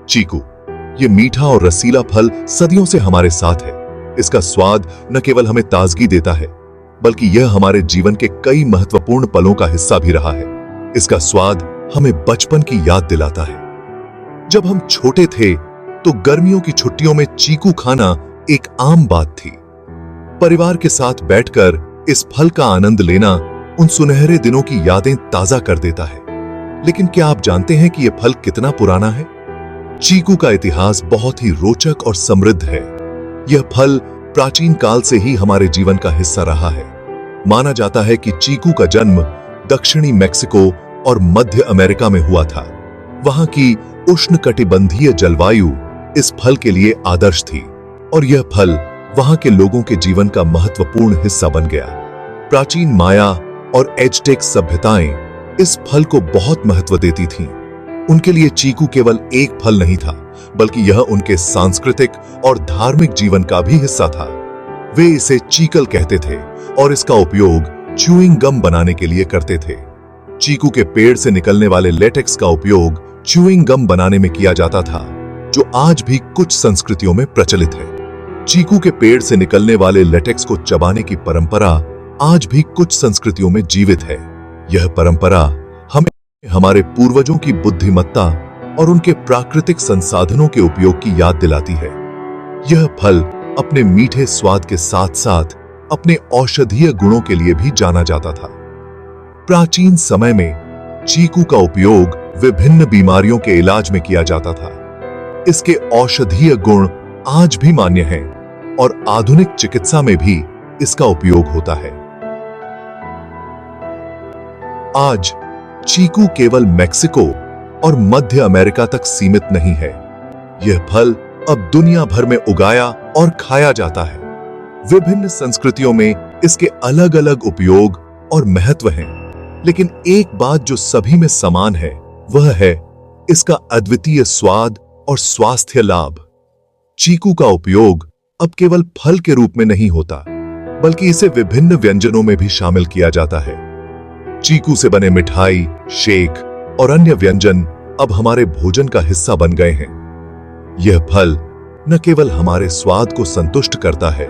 चीकू, ये मीठा और रसीला फल सदियों से हमारे साथ है। इसका स्वाद न केवल हमें ताजगी देता है, बल्कि यह हमारे जीवन के कई महत्वपूर्ण पलों का हिस्सा भी रहा है। इसका स्वाद हमें बचपन की याद दिलाता है। जब हम छोटे थे तो गर्मियों की छुट्टियों में चीकू खाना एक आम बात थी। परिवार के साथ बैठकर इस फल का आनंद लेना उन सुनहरे दिनों की यादें ताजा कर देता है। लेकिन क्या आप जानते हैं कि यह फल कितना पुराना है? चीकू का इतिहास बहुत ही रोचक और समृद्ध है। यह फल प्राचीन काल से ही हमारे जीवन का हिस्सा रहा है। माना जाता है कि चीकू का जन्म दक्षिणी मेक्सिको और मध्य अमेरिका में हुआ था। वहां की उष्णकटिबंधीय जलवायु इस फल के लिए आदर्श थी और यह फल वहां के लोगों के जीवन का महत्वपूर्ण हिस्सा बन गया। प्राचीन माया और एज़टेक सभ्यताएं इस फल को बहुत महत्व देती थीं। उनके लिए चीकू केवल एक फल नहीं था, बल्कि यह उनके सांस्कृतिक और धार्मिक जीवन का भी हिस्सा था। वे इसे चीकल कहते थे और इसका उपयोग च्यूइंग गम बनाने के लिए करते थे। चीकू के पेड़ से निकलने वाले लेटेक्स का उपयोग च्यूइंग गम बनाने में किया जाता था, जो आज भी कुछ संस्कृतियों में प्रचलित है। चीकू के पेड़ से निकलने वाले लेटेक्स को चबाने की परंपरा आज भी कुछ संस्कृतियों में जीवित है। यह परंपरा हमें हमारे पूर्वजों की बुद्धिमत्ता और उनके प्राकृतिक संसाधनों के उपयोग की याद दिलाती है। यह फल अपने मीठे स्वाद के साथ साथ अपने औषधीय गुणों के लिए भी जाना जाता था। प्राचीन समय में चीकू का उपयोग विभिन्न बीमारियों के इलाज में किया जाता था। इसके औषधीय गुण आज भी मान्य हैं और आधुनिक चिकित्सा में भी इसका उपयोग होता है। आज चीकू केवल मेक्सिको और मध्य अमेरिका तक सीमित नहीं है। यह फल अब दुनिया भर में उगाया और खाया जाता है। विभिन्न संस्कृतियों में इसके अलग अलग उपयोग और महत्व हैं, लेकिन एक बात जो सभी में समान है वह है इसका अद्वितीय स्वाद और स्वास्थ्य लाभ। चीकू का उपयोग अब केवल फल के रूप में नहीं होता, बल्कि इसे विभिन्न व्यंजनों में भी शामिल किया जाता है। चीकू से बने मिठाई, शेक और अन्य व्यंजन अब हमारे भोजन का हिस्सा बन गए हैं। यह फल न केवल हमारे स्वाद को संतुष्ट करता है,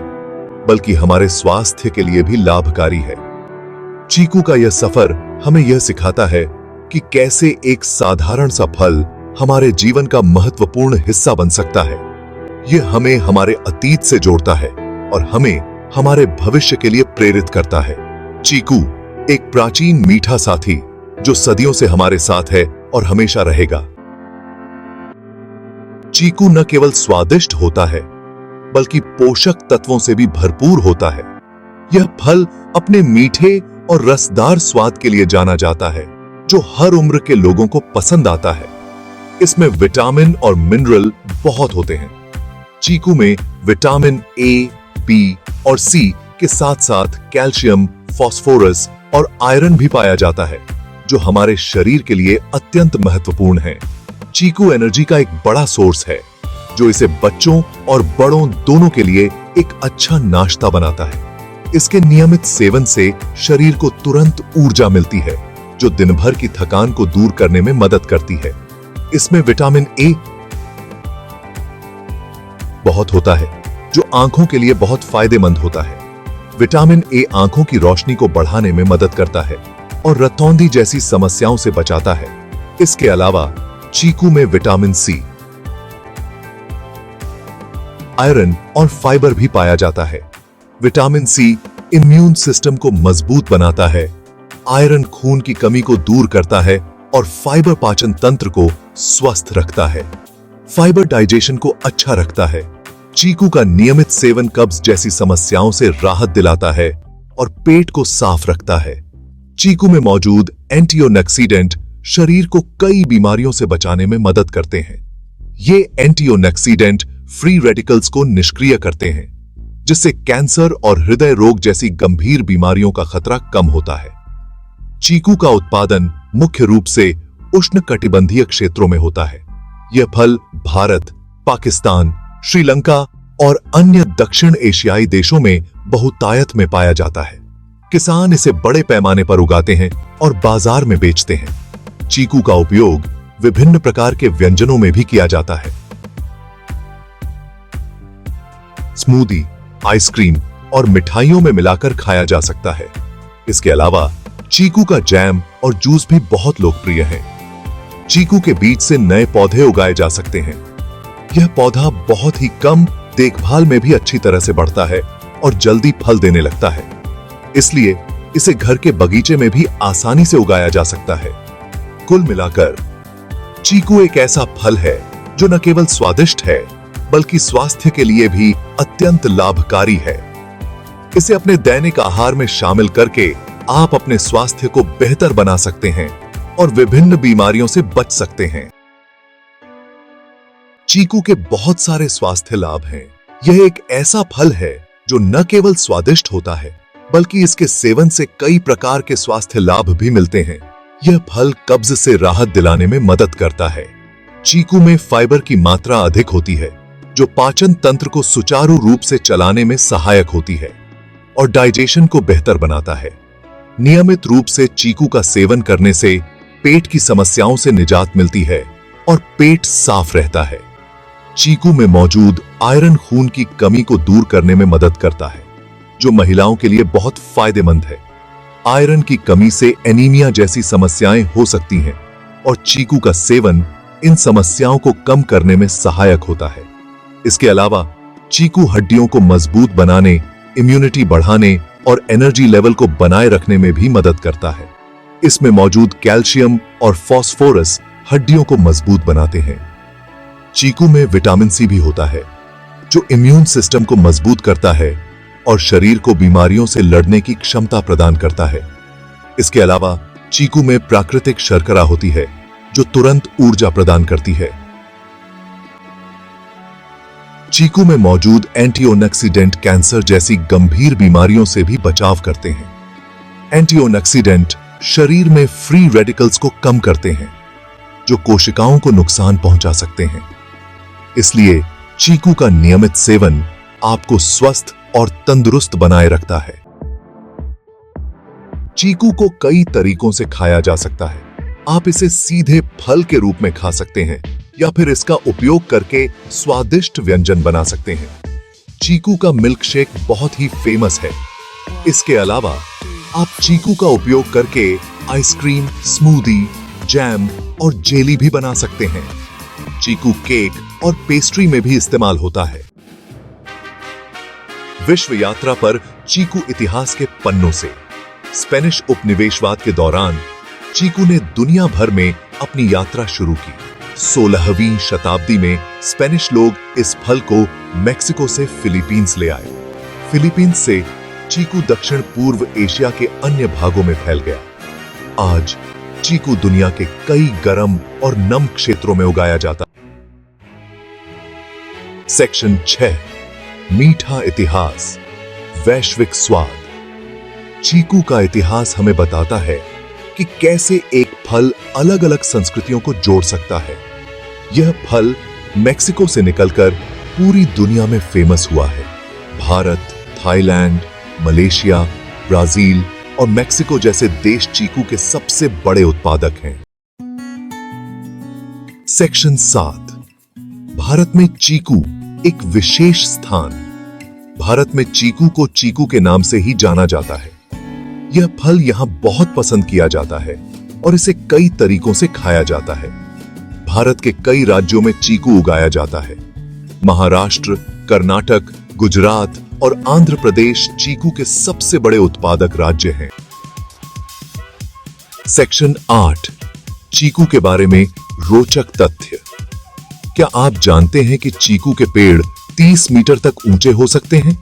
बल्कि हमारे स्वास्थ्य के लिए भी लाभकारी है। चीकू का यह सफर हमें यह सिखाता है कि कैसे एक साधारण सा फल हमारे जीवन का महत्वपूर्ण हिस्सा बन सकता है। यह हमें हमारे अतीत से जोड़ता है और हमें हमारे भविष्य के लिए प्रेरित करता है। चीकू एक प्राचीन मीठा साथी जो सदियों से हमारे साथ है और हमेशा रहेगा। चीकू न केवल स्वादिष्ट होता है, बल्कि पोषक तत्वों से भी भरपूर होता है। यह फल अपने मीठे और रसदार स्वाद के लिए जाना जाता है, जो हर उम्र के लोगों को पसंद आता है। इसमें विटामिन और मिनरल बहुत होते हैं। चीकू में विटामिन ए, बी और सी के साथ साथ कैल्शियम, फास्फोरस और आयरन भी पाया जाता है, जो हमारे शरीर के लिए अत्यंत महत्वपूर्ण है। चीकू एनर्जी का एक बड़ा सोर्स है, जो इसे बच्चों और बड़ों दोनों के लिए एक अच्छा नाश्ता बनाता है। इसके नियमित सेवन से शरीर को तुरंत ऊर्जा मिलती है, जो दिन भर की थकान को दूर करने में मदद करती है। इसमें विटामिन ए बहुत होता है, जो आंखों के लिए बहुत फायदेमंद होता है। विटामिन ए आंखों की रोशनी को बढ़ाने में मदद करता है और रतौंधी जैसी समस्याओं से बचाता है। इसके अलावा चीकू में विटामिन सी, आयरन और फाइबर भी पाया जाता है। विटामिन सी इम्यून सिस्टम को मजबूत बनाता है, आयरन खून की कमी को दूर करता है और फाइबर पाचन तंत्र को स्वस्थ रखता है। फाइबर डाइजेशन को अच्छा रखता है। चीकू का नियमित सेवन कब्ज जैसी समस्याओं से राहत दिलाता है और पेट को साफ रखता है। चीकू में मौजूद एंटीऑक्सीडेंट शरीर को कई बीमारियों से बचाने में मदद करते हैं। ये एंटीऑक्सीडेंट फ्री रेडिकल्स को निष्क्रिय करते हैं, जिससे कैंसर और हृदय रोग जैसी गंभीर बीमारियों का खतरा कम होता है। चीकू का उत्पादन मुख्य रूप से उष्णकटिबंधीय क्षेत्रों में होता है। यह फल भारत, पाकिस्तान, श्रीलंका और अन्य दक्षिण एशियाई देशों में बहुतायत में पाया जाता है। किसान इसे बड़े पैमाने पर उगाते हैं और बाजार में बेचते हैं। चीकू का उपयोग विभिन्न प्रकार के व्यंजनों में भी किया जाता है। स्मूदी, आइसक्रीम और मिठाइयों में मिलाकर खाया जा सकता है। इसके अलावा चीकू का जैम और जूस भी बहुत लोकप्रिय है। चीकू के बीज से नए पौधे उगाए जा सकते हैं। यह पौधा बहुत ही कम देखभाल में भी अच्छी तरह से बढ़ता है और जल्दी फल देने लगता है, इसलिए इसे घर के बगीचे में भी आसानी से उगाया जा सकता है। कुल मिलाकर चीकू एक ऐसा फल है जो न केवल स्वादिष्ट है बल्कि स्वास्थ्य के लिए भी अत्यंत लाभकारी है। इसे अपने दैनिक आहार में शामिल करके आप अपने स्वास्थ्य को बेहतर बना सकते हैं और विभिन्न बीमारियों से बच सकते हैं। चीकू के बहुत सारे स्वास्थ्य लाभ हैं। यह एक ऐसा फल है जो न केवल स्वादिष्ट होता है बल्कि इसके सेवन से कई प्रकार के स्वास्थ्य लाभ भी मिलते हैं। यह फल कब्ज से राहत दिलाने में मदद करता है। चीकू में फाइबर की मात्रा अधिक होती है जो पाचन तंत्र को सुचारू रूप से चलाने में सहायक होती है और डाइजेशन को बेहतर बनाता है। नियमित रूप से चीकू का सेवन करने से पेट की समस्याओं से निजात मिलती है और पेट साफ रहता है। चीकू में मौजूद आयरन खून की कमी को दूर करने में मदद करता है, जो महिलाओं के लिए बहुत फायदेमंद है। आयरन की कमी से एनीमिया जैसी समस्याएं हो सकती हैं और चीकू का सेवन इन समस्याओं को कम करने में सहायक होता है। इसके अलावा चीकू हड्डियों को मजबूत बनाने, इम्यूनिटी बढ़ाने और एनर्जी लेवल को बनाए रखने में भी मदद करता है। इसमें मौजूद कैल्शियम और फास्फोरस हड्डियों को मजबूत बनाते हैं। चीकू में विटामिन सी भी होता है जो इम्यून सिस्टम को मजबूत करता है और शरीर को बीमारियों से लड़ने की क्षमता प्रदान करता है। इसके अलावा चीकू में प्राकृतिक शर्करा होती है जो तुरंत ऊर्जा प्रदान करती है। चीकू में मौजूद एंटीऑक्सीडेंट कैंसर जैसी गंभीर बीमारियों से भी बचाव करते हैं। एंटीऑक्सीडेंट शरीर में फ्री रेडिकल्स को कम करते हैं जो कोशिकाओं को नुकसान पहुंचा सकते हैं। इसलिए चीकू का नियमित सेवन आपको स्वस्थ और तंदुरुस्त बनाए रखता है। चीकू को कई तरीकों से खाया जा सकता है। आप इसे सीधे फल के रूप में खा सकते हैं या फिर इसका उपयोग करके स्वादिष्ट व्यंजन बना सकते हैं। चीकू का मिल्क शेक बहुत ही फेमस है। इसके अलावा आप चीकू का उपयोग करके आइसक्रीम, स्मूदी, जैम और जेली भी बना सकते हैं। चीकू केक और पेस्ट्री में भी इस्तेमाल होता है। विश्व यात्रा पर चीकू इतिहास के पन्नों से। स्पेनिश उपनिवेशवाद के दौरान चीकू ने दुनिया भर में अपनी यात्रा शुरू की। 16वीं शताब्दी में स्पेनिश लोग इस फल को मेक्सिको से फिलीपींस ले आए। फिलीपींस से चीकू दक्षिण पूर्व एशिया के अन्य भागों में फैल गया। आज चीकू दुनिया के कई गर्म और नम क्षेत्रों में उगाया जाता है। सेक्शन 6, मीठा इतिहास, वैश्विक स्वाद। चीकू का इतिहास हमें बताता है कि कैसे एक फल अलग अलग संस्कृतियों को जोड़ सकता है। यह फल मेक्सिको से निकलकर पूरी दुनिया में फेमस हुआ है। भारत, थाईलैंड, मलेशिया, ब्राजील और मेक्सिको जैसे देश चीकू के सबसे बड़े उत्पादक हैं। सेक्शन 7, भारत में चीकू एक विशेष स्थान। भारत में चीकू को चीकू के नाम से ही जाना जाता है। यह फल यहां बहुत पसंद किया जाता है और इसे कई तरीकों से खाया जाता है। भारत के कई राज्यों में चीकू उगाया जाता है। महाराष्ट्र, कर्नाटक, गुजरात और आंध्र प्रदेश चीकू के सबसे बड़े उत्पादक राज्य हैं। सेक्शन 8, चीकू के बारे में रोचक तथ्य। क्या आप जानते हैं कि चीकू के पेड़ 30 मीटर तक ऊंचे हो सकते हैं?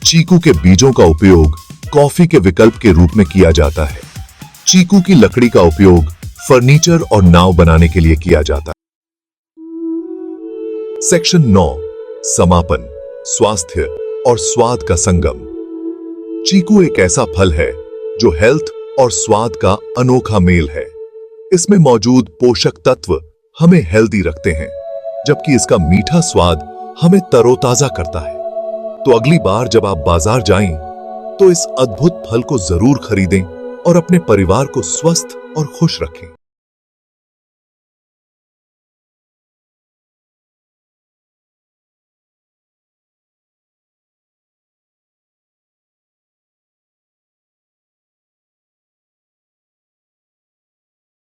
चीकू के बीजों का उपयोग कॉफी के विकल्प के रूप में किया जाता है। चीकू की लकड़ी का उपयोग फर्नीचर और नाव बनाने के लिए किया जाता है। सेक्शन 9, समापन, स्वास्थ्य और स्वाद का संगम। चीकू एक ऐसा फल है जो हेल्थ और स्वाद का अनोखा मेल है। इसमें मौजूद पोषक तत्व हमें हेल्दी रखते हैं, जबकि इसका मीठा स्वाद हमें तरोताजा करता है। तो अगली बार जब आप बाजार जाएं, तो इस अद्भुत फल को जरूर खरीदें और अपने परिवार को स्वस्थ और खुश रखें।